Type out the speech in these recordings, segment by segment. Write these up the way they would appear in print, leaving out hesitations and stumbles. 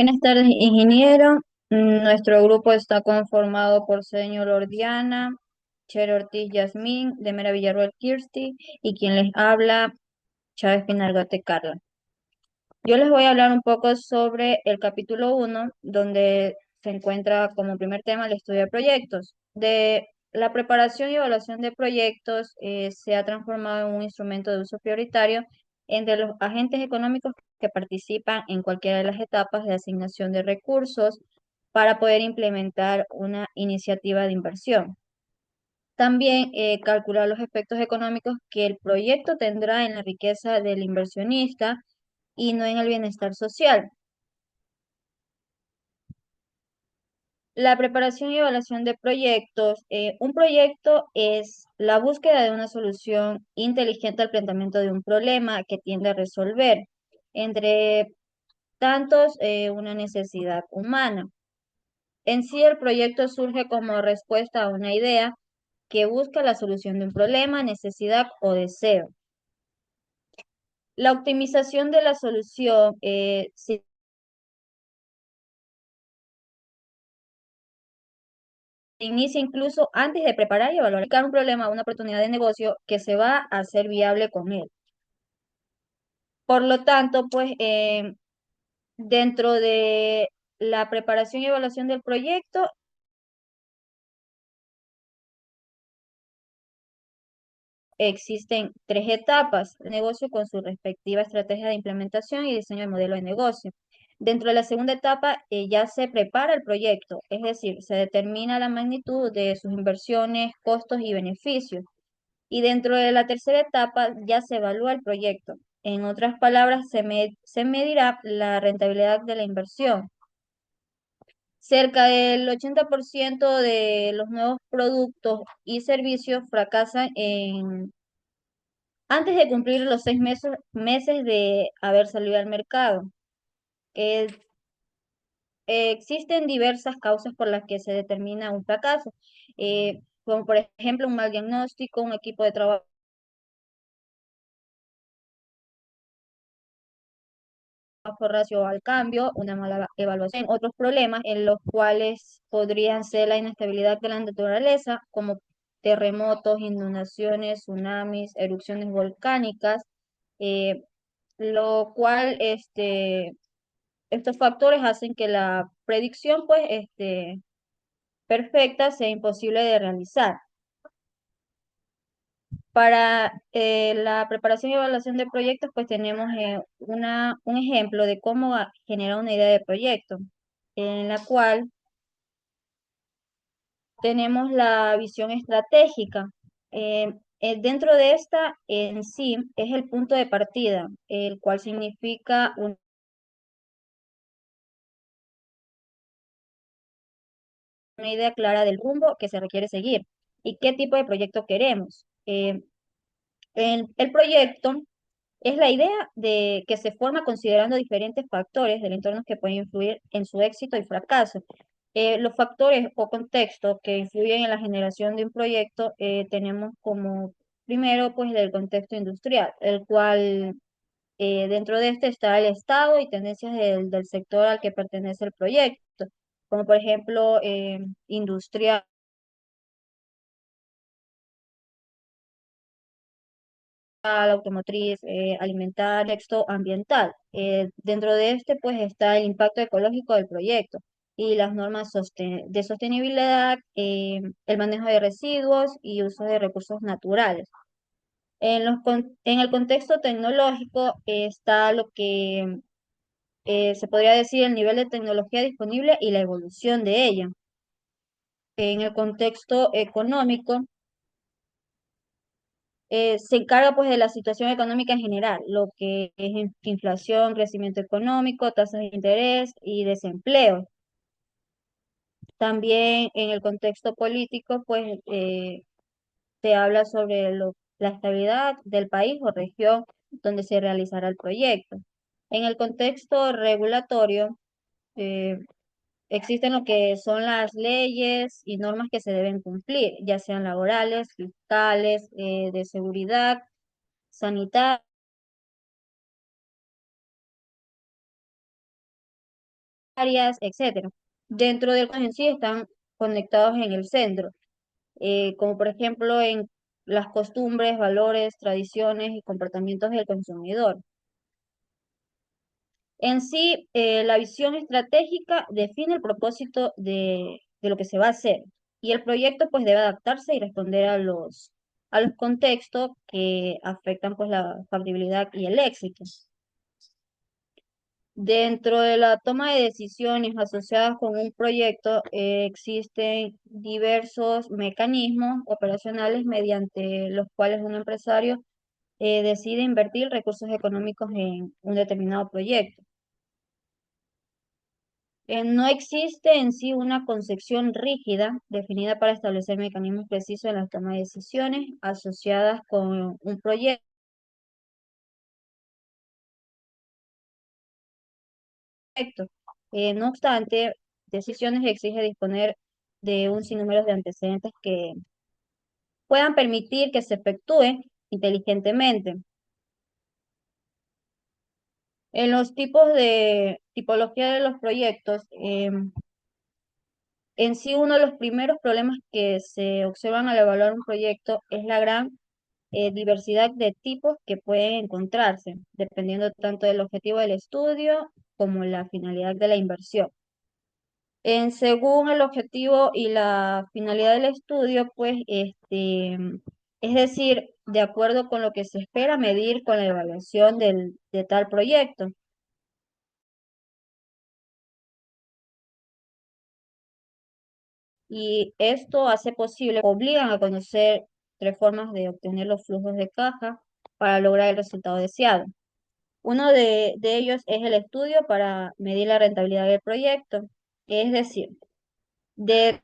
Buenas tardes, ingeniero. Nuestro grupo está conformado por señor Ordiana, Cher Ortiz Yasmín, Demera Villarroel Kirsty y quien les habla, Chávez Pinargote Carla. Yo les voy a hablar un poco sobre el capítulo 1, donde se encuentra como primer tema el estudio de proyectos. De la preparación y evaluación de proyectos se ha transformado en un instrumento de uso prioritario entre los agentes económicos que participan en cualquiera de las etapas de asignación de recursos para poder implementar una iniciativa de inversión. También calcular los efectos económicos que el proyecto tendrá en la riqueza del inversionista y no en el bienestar social. La preparación y evaluación de proyectos. Un proyecto es la búsqueda de una solución inteligente al planteamiento de un problema que tiende a resolver, entre tantos, una necesidad humana. En sí, el proyecto surge como respuesta a una idea que busca la solución de un problema, necesidad o deseo. La optimización de la solución se inicia incluso antes de preparar y evaluar un problema o una oportunidad de negocio que se va a hacer viable con él. Por lo tanto, pues dentro de la preparación y evaluación del proyecto existen tres etapas: el negocio con su respectiva estrategia de implementación y diseño del modelo de negocio. Dentro de la segunda etapa ya se prepara el proyecto, es decir, se determina la magnitud de sus inversiones, costos y beneficios. Y dentro de la tercera etapa ya se evalúa el proyecto. En otras palabras, se medirá la rentabilidad de la inversión. Cerca del 80% de los nuevos productos y servicios fracasan antes de cumplir los 6 meses de haber salido al mercado. Eh, Existen diversas causas por las que se determina un fracaso, como por ejemplo un mal diagnóstico, un equipo de trabajo reacio al cambio, una mala evaluación, otros problemas en los cuales podrían ser la inestabilidad de la naturaleza, como terremotos, inundaciones, tsunamis, erupciones volcánicas, eh, lo cual estos factores hacen que la predicción pues perfecta sea imposible de realizar. Para la preparación y evaluación de proyectos, pues tenemos un ejemplo de cómo generar una idea de proyecto, en la cual tenemos la visión estratégica. Dentro de esta en sí es el punto de partida, el cual significa una idea clara del rumbo que se requiere seguir y qué tipo de proyecto queremos. El proyecto es la idea de que se forma considerando diferentes factores del entorno que pueden influir en su éxito y fracaso. Los factores o contextos que influyen en la generación de un proyecto tenemos como primero pues el contexto industrial, el cual dentro de este está el estado y tendencias del sector al que pertenece el proyecto, como por ejemplo industrial, automotriz, alimentaria, contexto ambiental. Dentro de este, pues, está el impacto ecológico del proyecto y las normas de sostenibilidad, el manejo de residuos y uso de recursos naturales. En el contexto tecnológico está lo que se podría decir el nivel de tecnología disponible y la evolución de ella. En el contexto económico, se encarga pues de la situación económica en general, lo que es inflación, crecimiento económico, tasas de interés y desempleo. También en el contexto político, pues se habla sobre la estabilidad del país o región donde se realizará el proyecto. En el contexto regulatorio, eh, existen lo que son las leyes y normas que se deben cumplir, ya sean laborales, fiscales, de seguridad, sanitarias áreas, etcétera. Dentro del en sí están conectados en el centro, como por ejemplo en las costumbres, valores, tradiciones y comportamientos del consumidor. En sí, la visión estratégica define el propósito de lo que se va a hacer y el proyecto pues debe adaptarse y responder a los contextos que afectan pues la factibilidad y el éxito. Dentro de la toma de decisiones asociadas con un proyecto, existen diversos mecanismos operacionales mediante los cuales un empresario decide invertir recursos económicos en un determinado proyecto. No existe en sí una concepción rígida definida para establecer mecanismos precisos en la toma de decisiones asociadas con un proyecto. No obstante, decisiones exige disponer de un sinnúmero de antecedentes que puedan permitir que se efectúe inteligentemente. En los tipos de tipología de los proyectos, en sí uno de los primeros problemas que se observan al evaluar un proyecto es la gran diversidad de tipos que pueden encontrarse, dependiendo tanto del objetivo del estudio como la finalidad de la inversión. Según el objetivo y la finalidad del estudio, pues, es decir, de acuerdo con lo que se espera medir con la evaluación de tal proyecto. Y esto hace posible, obligan a conocer tres formas de obtener los flujos de caja para lograr el resultado deseado. Uno de ellos es el estudio para medir la rentabilidad del proyecto, es decir, de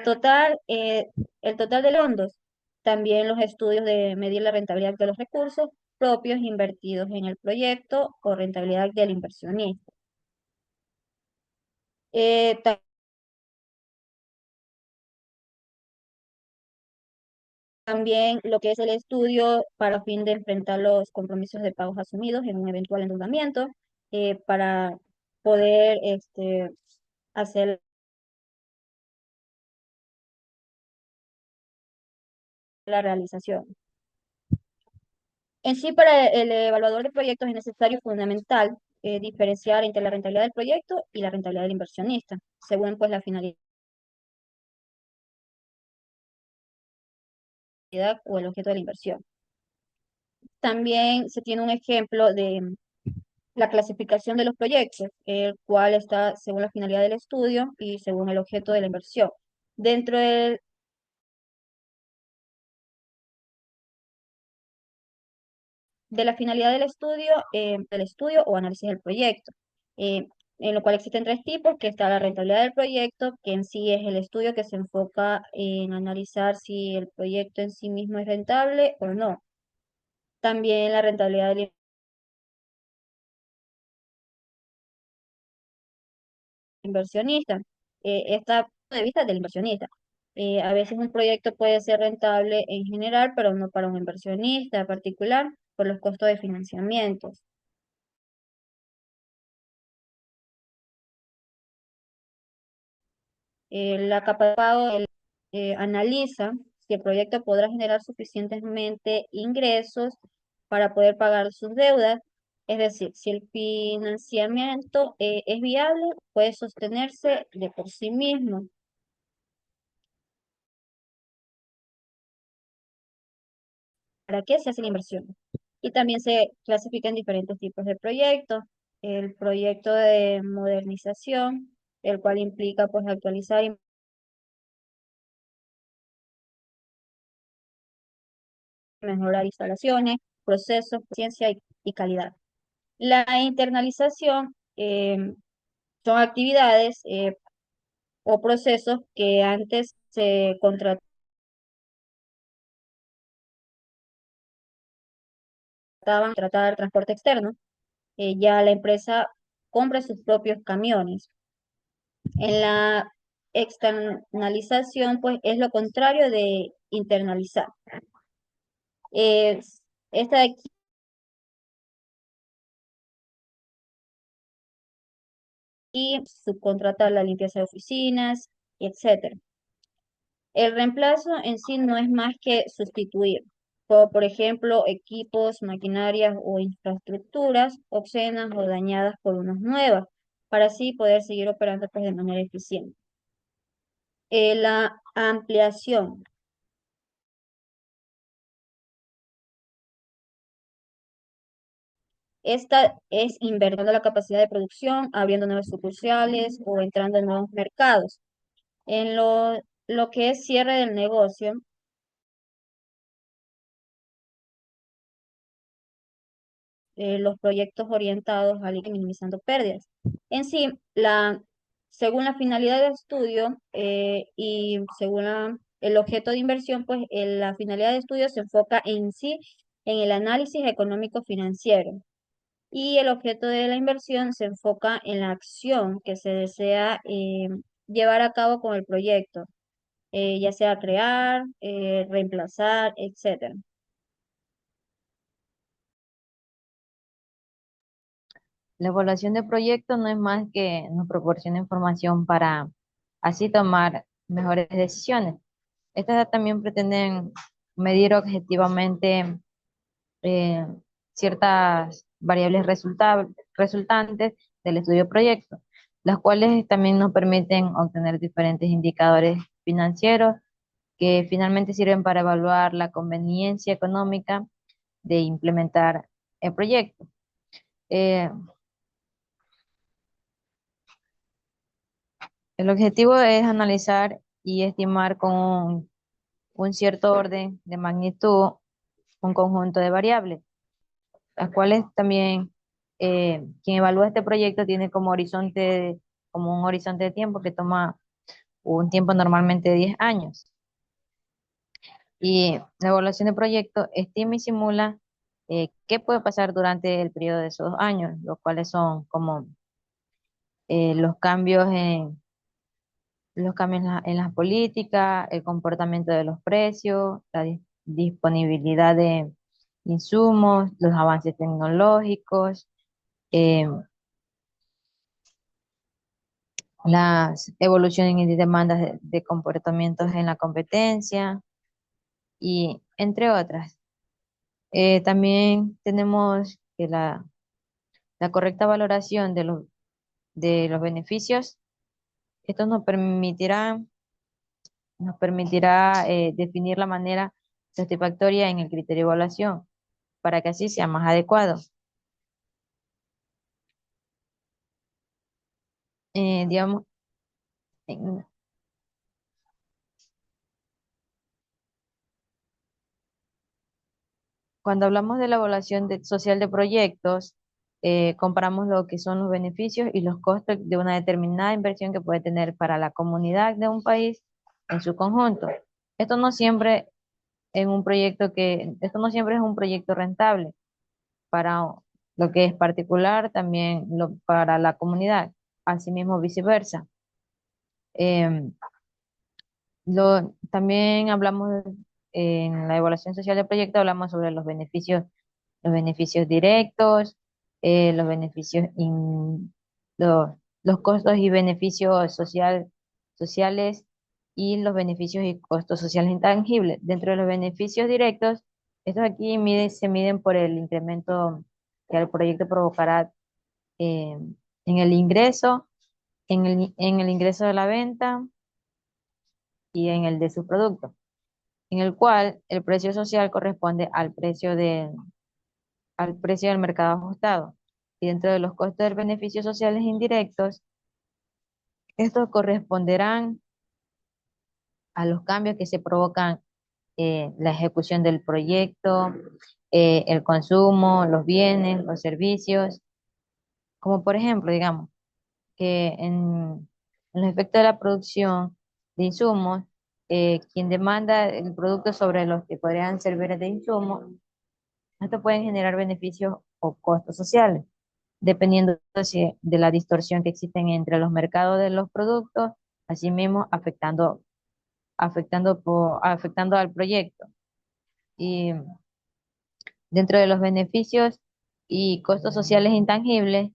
total, el total de fondos, también los estudios de medir la rentabilidad de los recursos propios invertidos en el proyecto o rentabilidad del inversionista. Eh, ta- También lo que es el estudio para fin de enfrentar los compromisos de pagos asumidos en un eventual endeudamiento, para poder hacer la realización. En sí, para el evaluador de proyectos es necesario fundamental diferenciar entre la rentabilidad del proyecto y la rentabilidad del inversionista, según pues la finalidad o el objeto de la inversión. También se tiene un ejemplo de la clasificación de los proyectos, el cual está según la finalidad del estudio y según el objeto de la inversión. Dentro de la finalidad del estudio o análisis del proyecto, eh, en lo cual existen tres tipos, que está la rentabilidad del proyecto, que en sí es el estudio que se enfoca en analizar si el proyecto en sí mismo es rentable o no. También la rentabilidad del inversionista, está punto de vista del inversionista. A veces un proyecto puede ser rentable en general, pero no para un inversionista particular por los costos de financiamiento. La capa de pago analiza si el proyecto podrá generar suficientemente ingresos para poder pagar sus deudas, es decir, si el financiamiento es viable, puede sostenerse de por sí mismo. ¿Para qué se hace la inversión? Y también se clasifica en diferentes tipos de proyectos. El proyecto de modernización, el cual implica pues actualizar y mejorar instalaciones, procesos, ciencia y calidad. La internalización son actividades o procesos que antes se contrataban, tratar transporte externo, ya la empresa compra sus propios camiones. En la externalización, pues es lo contrario de internalizar. Es- Esta y subcontratar la limpieza de oficinas, etcétera. El reemplazo en sí no es más que sustituir, como por ejemplo equipos, maquinarias o infraestructuras obsoletas o dañadas por unas nuevas, para así poder seguir operando pues, de manera eficiente. La ampliación. Esta es invirtiendo la capacidad de producción, abriendo nuevas sucursales o entrando en nuevos mercados. En lo que es cierre del negocio, los proyectos orientados a ir minimizando pérdidas. En sí, según la finalidad del estudio y según el objeto de inversión, pues la finalidad de estudio se enfoca en sí en el análisis económico financiero y el objeto de la inversión se enfoca en la acción que se desea llevar a cabo con el proyecto, ya sea crear, reemplazar, etcétera. La evaluación de proyectos no es más que nos proporciona información para así tomar mejores decisiones. Estas también pretenden medir objetivamente eh, ciertas variables resultantes del estudio proyecto, las cuales también nos permiten obtener diferentes indicadores financieros que finalmente sirven para evaluar la conveniencia económica de implementar el proyecto. Eh, el objetivo es analizar y estimar con un cierto orden de magnitud un conjunto de variables, las cuales también quien evalúa este proyecto tiene como un horizonte de tiempo que toma un tiempo normalmente de 10 años. Y la evaluación de proyecto estima y simula qué puede pasar durante el periodo de esos 2 años, los cuales son como los cambios en las políticas, el comportamiento de los precios, la disponibilidad de insumos, los avances tecnológicos, eh, las evoluciones y demandas de comportamientos en la competencia y entre otras. También tenemos que la correcta valoración de los beneficios. Esto nos permitirá definir la manera satisfactoria en el criterio de evaluación para que así sea más adecuado. Digamos, en- cuando hablamos de la evaluación social de proyectos, comparamos lo que son los beneficios y los costos de una determinada inversión que puede tener para la comunidad de un país en su conjunto. Esto no siempre esto no siempre es un proyecto rentable para lo que es particular, también para la comunidad, asimismo viceversa. Em, también hablamos en la evaluación social del proyecto, hablamos sobre los beneficios directos, los beneficios, los costos y beneficios sociales y los beneficios y costos sociales intangibles. Dentro de los beneficios directos, estos aquí se miden por el incremento que el proyecto provocará eh, en el ingreso, en el ingreso de la venta y en el de su producto, en el cual el precio social corresponde al precio del mercado ajustado. Y dentro de los costos de beneficios sociales indirectos, estos corresponderán a los cambios que se provocan la ejecución del proyecto, el consumo, los bienes, los servicios, como por ejemplo, digamos, que en los efectos de la producción de insumos, quien demanda el producto sobre los que podrían servir de insumos, esto pueden generar beneficios o costos sociales, dependiendo de la distorsión que existen entre los mercados de los productos, asimismo afectando al proyecto. Y dentro de los beneficios y costos sociales intangibles,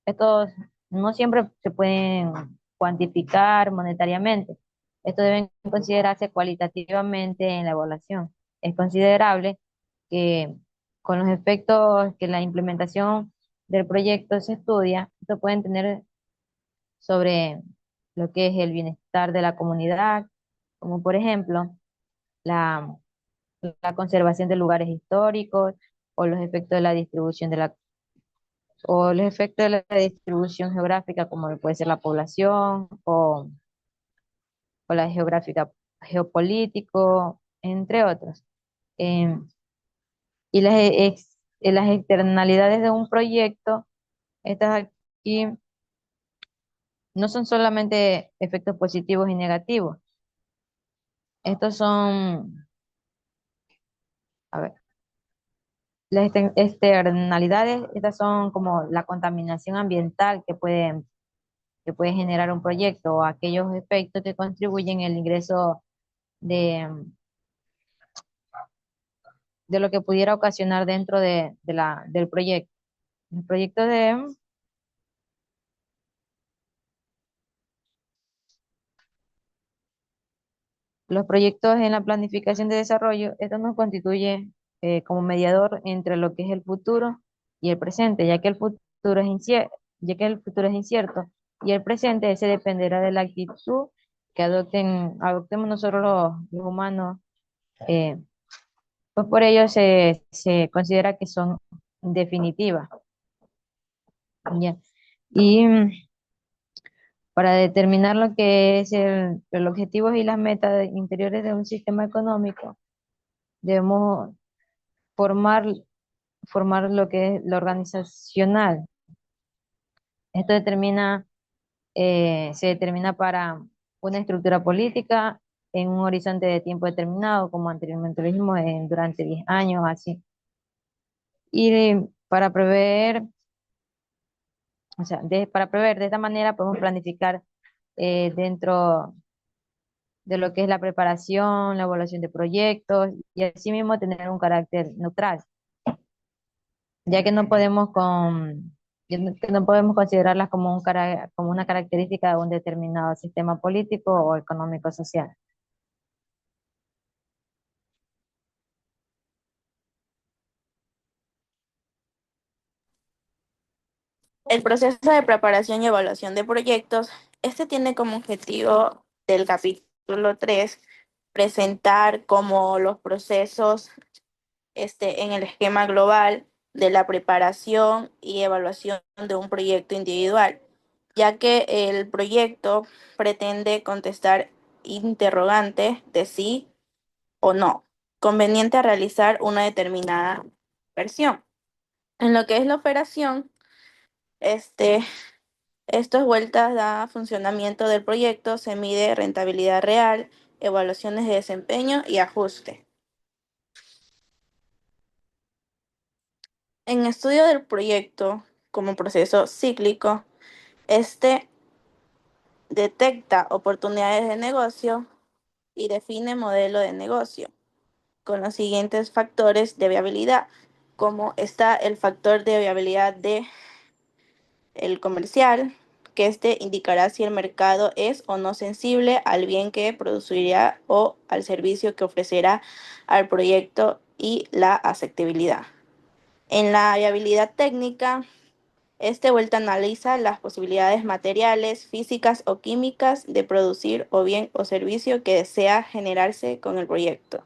estos no siempre se pueden cuantificar monetariamente. Esto debe considerarse cualitativamente en la evaluación. Es considerable que con los efectos que la implementación del proyecto se estudia, esto pueden tener sobre lo que es el bienestar de la comunidad, como por ejemplo la, la conservación de lugares históricos o los efectos de la distribución o los efectos de la distribución geográfica, como puede ser la población o la geográfica geopolítico, entre otros. Em, y las externalidades de un proyecto, estas aquí no son solamente efectos positivos y negativos. Estos son, a ver, las externalidades, estas son como la contaminación ambiental que puede generar un proyecto o aquellos efectos que contribuyen al ingreso de, de lo que pudiera ocasionar dentro del proyecto. El proyecto los proyectos en la planificación de desarrollo, esto nos constituye como mediador entre lo que es el futuro y el presente, ya que el futuro es incierto y el presente ese dependerá de la actitud que adoptemos nosotros los humanos. eh, pues por ello se considera que son definitivas. ¿Ya? Y para determinar lo que es el objetivo y las metas interiores de un sistema económico, debemos formar, formar lo que es lo organizacional. Esto se determina para una estructura política en un horizonte de tiempo determinado, como anteriormente lo dijimos, durante 10 años, así. Y para prever, o sea, para prever de esta manera podemos planificar dentro de lo que es la preparación, la evaluación de proyectos y asimismo tener un carácter neutral, ya que no podemos considerarlas como una característica de un determinado sistema político o económico social. El proceso de preparación y evaluación de proyectos, este tiene como objetivo del capítulo 3 presentar como los procesos en el esquema global de la preparación y evaluación de un proyecto individual, ya que el proyecto pretende contestar interrogantes de sí o no, conveniente a realizar una determinada versión. En lo que es la operación, este, estos vueltas a funcionamiento del proyecto se mide rentabilidad real, evaluaciones de desempeño y ajuste. En estudio del proyecto como proceso cíclico, este detecta oportunidades de negocio y define modelo de negocio con los siguientes factores de viabilidad, como está el factor de viabilidad de el comercial, que este indicará si el mercado es o no sensible al bien que producirá o al servicio que ofrecerá al proyecto y la aceptabilidad. En la viabilidad técnica, este vuelta analiza las posibilidades materiales, físicas o químicas de producir o bien o servicio que desea generarse con el proyecto.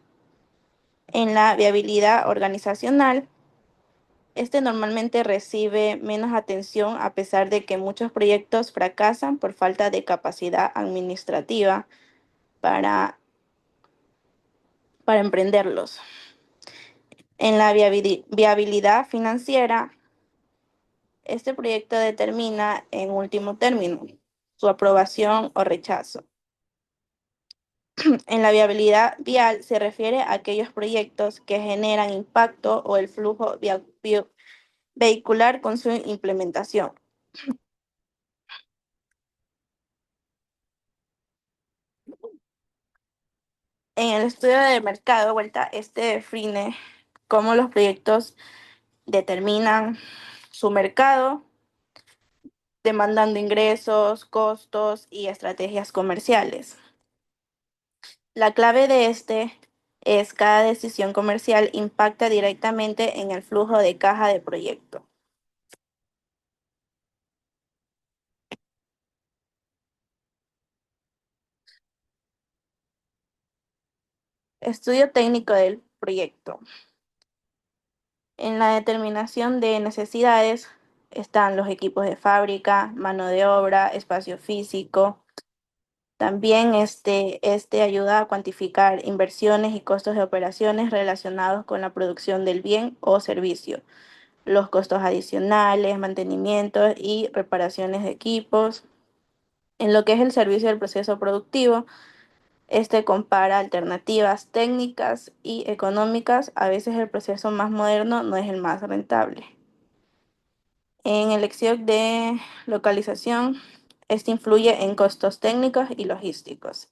En la viabilidad organizacional, este normalmente recibe menos atención a pesar de que muchos proyectos fracasan por falta de capacidad administrativa para, para emprenderlos. En la viabilidad financiera, este proyecto determina, en último término, su aprobación o rechazo. En la viabilidad vial se refiere a aquellos proyectos que generan impacto o el flujo vehicular con su implementación. En el estudio de mercado, vuelta, este define cómo los proyectos determinan su mercado, demandando ingresos, costos y estrategias comerciales. La clave de este es cada decisión comercial impacta directamente en el flujo de caja de proyecto. Estudio técnico del proyecto. En la determinación de necesidades están los equipos de fábrica, mano de obra, espacio físico. También este ayuda a cuantificar inversiones y costos de operaciones relacionados con la producción del bien o servicio, los costos adicionales, mantenimientos y reparaciones de equipos. En lo que es el servicio del proceso productivo, este compara alternativas técnicas y económicas. A veces el proceso más moderno no es el más rentable. En elección de localización, este influye en costos técnicos y logísticos,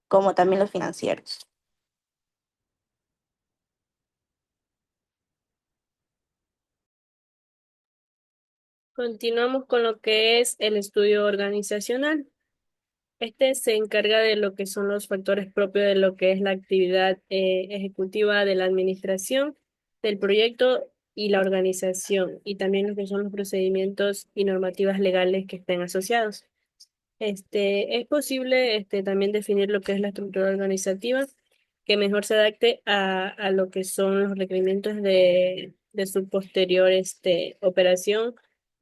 como también los financieros. Continuamos con lo que es el estudio organizacional. Este se encarga de lo que son los factores propios de lo que es la actividad ejecutiva de la administración, del proyecto y la organización, y también lo que son los procedimientos y normativas legales que estén asociados. Es posible también definir lo que es la estructura organizativa que mejor se adapte a lo que son los requerimientos de su posterior operación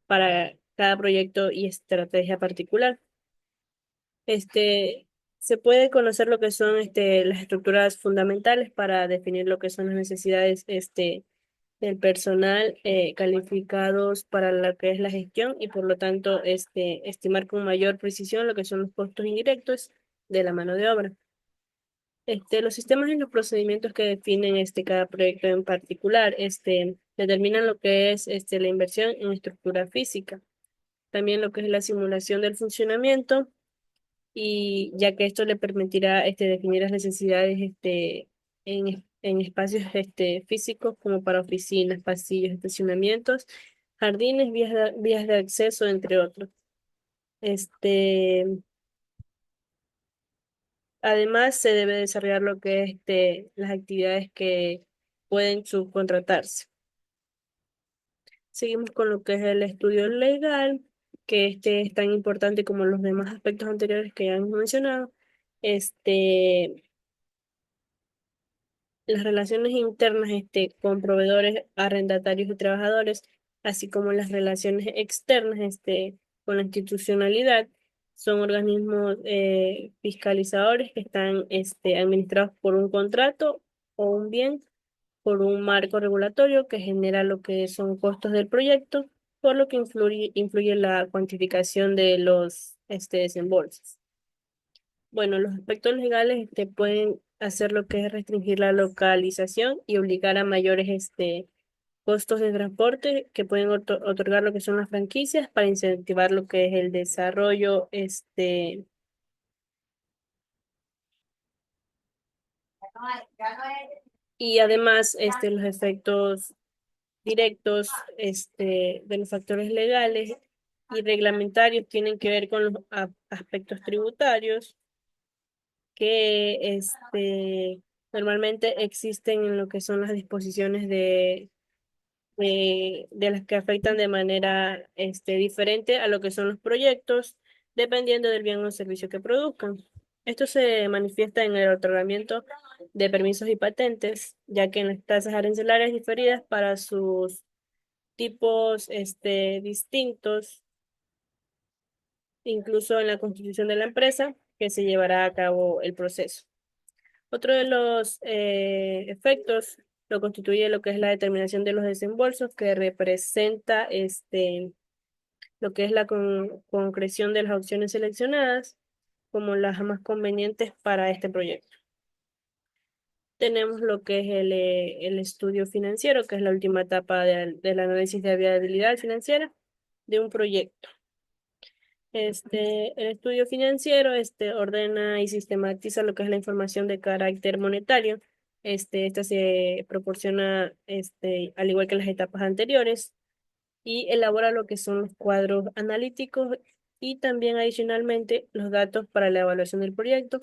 para cada proyecto y estrategia particular. Este, Se puede conocer lo que son las estructuras fundamentales para definir lo que son las necesidades del personal calificados para lo que es la gestión y por lo tanto estimar con mayor precisión lo que son los costos indirectos de la mano de obra. Los sistemas y los procedimientos que definen cada proyecto en particular determinan lo que es la inversión en estructura física, también lo que es la simulación del funcionamiento y ya que esto le permitirá definir las necesidades en espacios físicos como para oficinas, pasillos, estacionamientos, jardines, vías de acceso, entre otros. Este, Además, se debe desarrollar lo que es las actividades que pueden subcontratarse. Seguimos con lo que es el estudio legal, que es tan importante como los demás aspectos anteriores que ya hemos mencionado. Las relaciones internas con proveedores, arrendatarios y trabajadores, así como las relaciones externas con la institucionalidad, son organismos fiscalizadores que están administrados por un contrato o un bien, por un marco regulatorio que genera lo que son costos del proyecto, por lo que influye la cuantificación de los desembolsos. Bueno, los aspectos legales pueden hacer lo que es restringir la localización y obligar a mayores costos de transporte que pueden otorgar lo que son las franquicias para incentivar lo que es el desarrollo y además los efectos directos de los factores legales y reglamentarios tienen que ver con los aspectos tributarios que normalmente existen en lo que son las disposiciones de las que afectan de manera diferente a lo que son los proyectos, dependiendo del bien o servicio que produzcan. Esto se manifiesta en el otorgamiento de permisos y patentes, ya que en las tasas arancelarias diferidas para sus tipos distintos, incluso en la constitución de la empresa, que se llevará a cabo el proceso. Otro de los efectos lo constituye lo que es la determinación de los desembolsos, que representa lo que es la concreción de las opciones seleccionadas como las más convenientes para este proyecto. Tenemos lo que es el estudio financiero, que es la última etapa del análisis de viabilidad financiera de un proyecto. El estudio financiero ordena y sistematiza lo que es la información de carácter monetario. Esta se proporciona al igual que las etapas anteriores y elabora lo que son los cuadros analíticos y también adicionalmente los datos para la evaluación del proyecto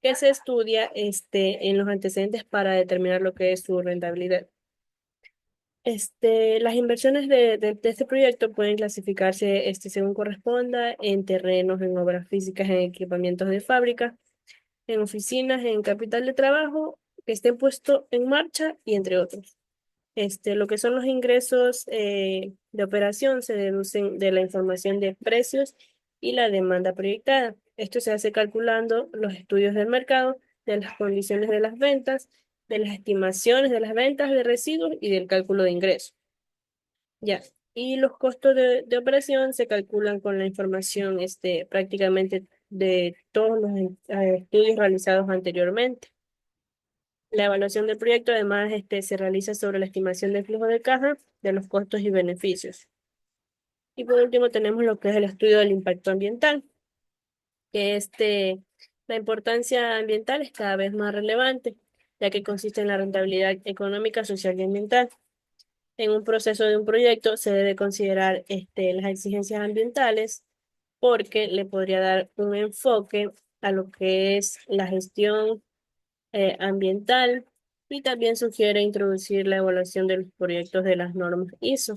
que se estudia en los antecedentes para determinar lo que es su rentabilidad. Las inversiones de este proyecto pueden clasificarse según corresponda en terrenos, en obras físicas, en equipamientos de fábrica, en oficinas, en capital de trabajo que estén puestos en marcha y entre otros. Lo que son los ingresos de operación se deducen de la información de precios y la demanda proyectada. Esto se hace calculando los estudios del mercado, de las condiciones de las ventas, de las estimaciones de las ventas de residuos y del cálculo de ingresos. Ya. Y los costos de operación se calculan con la información prácticamente de todos los estudios realizados anteriormente. La evaluación del proyecto además se realiza sobre la estimación del flujo de caja, de los costos y beneficios. Y por último tenemos lo que es el estudio del impacto ambiental, que la importancia ambiental es cada vez más relevante, ya que consiste en la rentabilidad económica, social y ambiental. En un proceso de un proyecto se debe considerar las exigencias ambientales porque le podría dar un enfoque a lo que es la gestión ambiental y también sugiere introducir la evaluación de los proyectos de las normas ISO.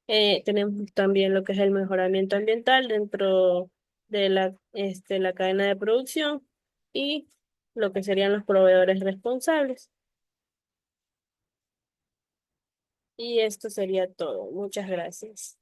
Tenemos también lo que es el mejoramiento ambiental dentro de la cadena de producción y lo que serían los proveedores responsables. Y esto sería todo. Muchas gracias.